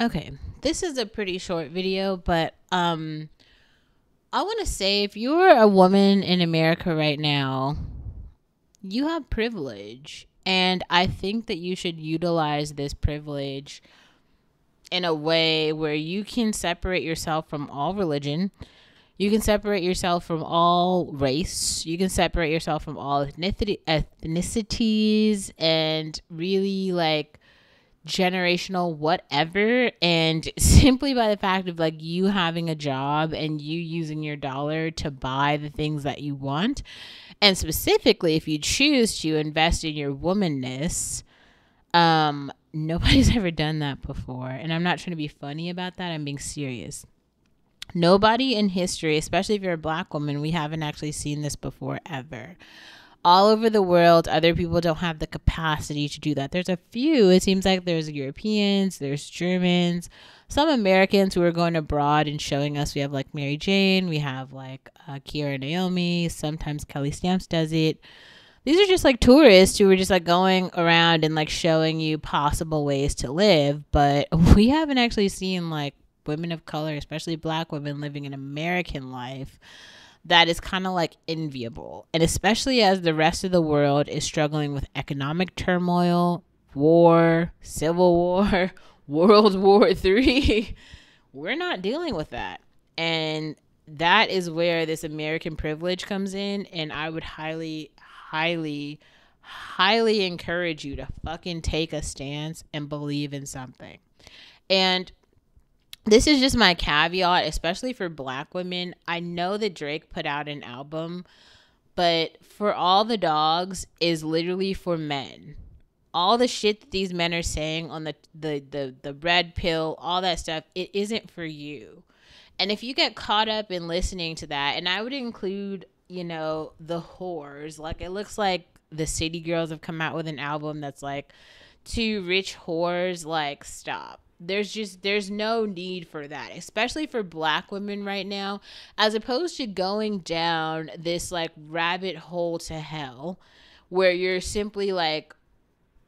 Okay, this is a pretty short video, but I want to say if you're a woman in America right now, you have privilege, and I think that you should utilize this privilege in a way where you can separate yourself from all religion. You can separate yourself from all race. You can separate yourself from all ethnicities and really like generational whatever, and simply by the fact of like you having a job and you using your dollar to buy the things that you want, and specifically if you choose to invest in your womanness. Nobody's ever done that before, and I'm not trying to be funny about that. I'm being serious. Nobody in history, especially if you're a black woman, we haven't actually seen this before ever. All over the world, other people don't have the capacity to do that. There's a few. It seems like there's Europeans, there's Germans, some Americans who are going abroad and showing us. We have like Mary Jane, we have like Kiara Naomi, sometimes Kelly Stamps does it. These are just like tourists who are just like going around and like showing you possible ways to live. But we haven't actually seen like women of color, especially black women, living an American life that is kind of like enviable. And especially as the rest of the world is struggling with economic turmoil, war, civil war, World War III, we're not dealing with that. And that is where this American privilege comes in. And I would highly, highly, highly encourage you to fucking take a stance and believe in something. And this is just my caveat, especially for black women. I know that Drake put out an album, but For All the Dogs is literally for men. All the shit that these men are saying on the red pill, all that stuff, it isn't for you. And if you get caught up in listening to that, and I would include, you know, the whores, like it looks like the City Girls have come out with an album that's like, two rich whores, like stop. There's no need for that, especially for black women right now, as opposed to going down this like rabbit hole to hell where you're simply like,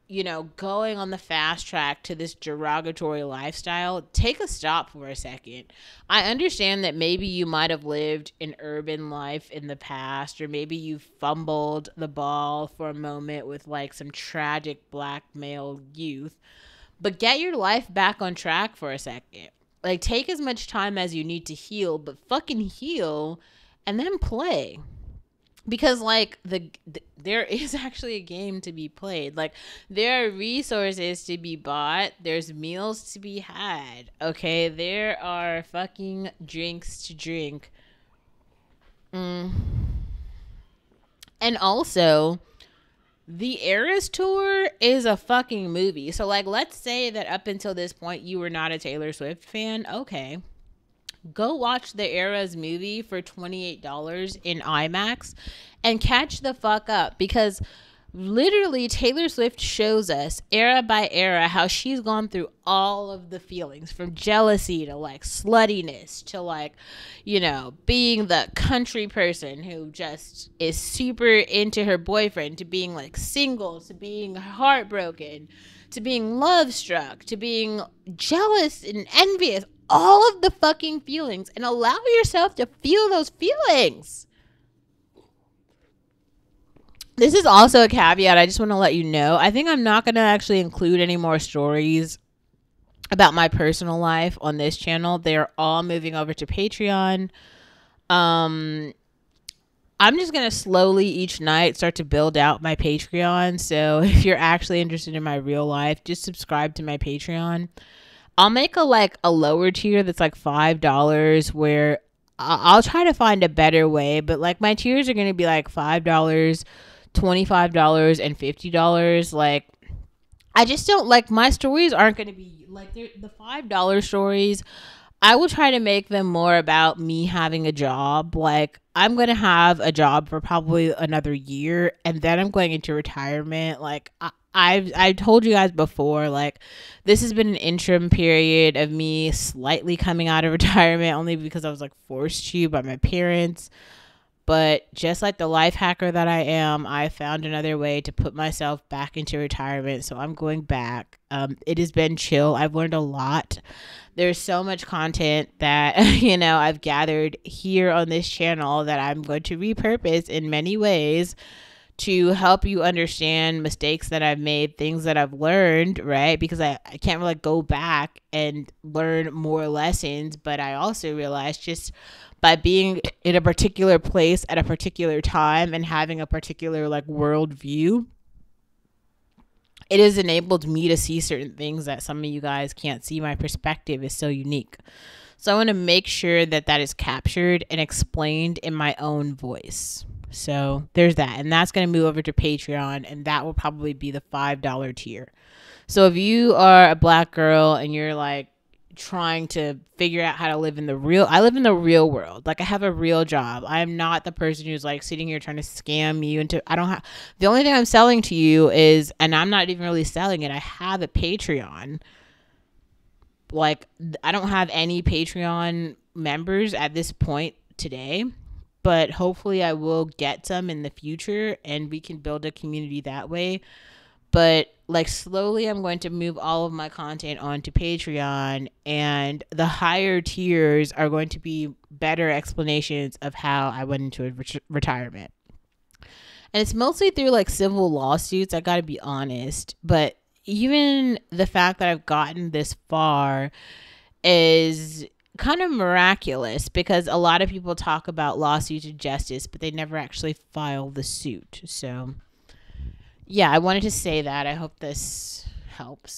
you know, going on the fast track to this derogatory lifestyle. Take a stop for a second. I understand that maybe you might have lived an urban life in the past, or maybe you fumbled the ball for a moment with like some tragic black male youth. But get your life back on track for a second. Like, take as much time as you need to heal, but fucking heal and then play. Because, like, there is actually a game to be played. Like, there are resources to be bought. There's meals to be had. Okay? There are fucking drinks to drink. And also, the Eras Tour is a fucking movie. So, like, let's say that up until this point you were not a Taylor Swift fan. Okay. Go watch the Eras movie for $28 in IMAX and catch the fuck up, because literally Taylor Swift shows us era by era how she's gone through all of the feelings, from jealousy to like sluttiness to like, you know, being the country person who just is super into her boyfriend, to being like single, to being heartbroken, to being love struck, to being jealous and envious. All of the fucking feelings, and allow yourself to feel those feelings. This is also a caveat. I just want to let you know. I think I'm not going to actually include any more stories about my personal life on this channel. They're all moving over to Patreon. I'm just going to slowly each night start to build out my Patreon. So if you're actually interested in my real life, just subscribe to my Patreon. I'll make a lower tier that's like $5, where I'll try to find a better way, but like my tiers are going to be like $5, $25, and $50. Like, I just don't like, my stories aren't going to be like the $5 stories. I will try to make them more about me having a job. Like, I'm going to have a job for probably another year, and then I'm going into retirement. Like, I've told you guys before, like, this has been an interim period of me slightly coming out of retirement, only because I was like forced to by my parents. But just like the life hacker that I am, I found another way to put myself back into retirement. So I'm going back. It has been chill. I've learned a lot. There's so much content that, I've gathered here on this channel that I'm going to repurpose in many ways to help you understand mistakes that I've made, things that I've learned, right? Because I can't really go back and learn more lessons. But I also realized just by being in a particular place at a particular time and having a particular like world view, it has enabled me to see certain things that some of you guys can't see. My perspective is so unique. So I want to make sure that that is captured and explained in my own voice. So there's that. And that's going to move over to Patreon, and that will probably be the $5 tier. So if you are a Black girl and you're like trying to figure out how to live in I live in the real world. Like I have a real job. I am not the person who's like sitting here trying to scam you into, the only thing I'm selling to you is, and I'm not even really selling it, I have a Patreon. Like I don't have any Patreon members at this point today, but hopefully I will get some in the future and we can build a community that way. But like slowly I'm going to move all of my content onto Patreon, and the higher tiers are going to be better explanations of how I went into retirement. And it's mostly through like civil lawsuits, I got to be honest. But even the fact that I've gotten this far is kind of miraculous, because a lot of people talk about lawsuits and justice, but they never actually file the suit. So yeah, I wanted to say that. I hope this helps.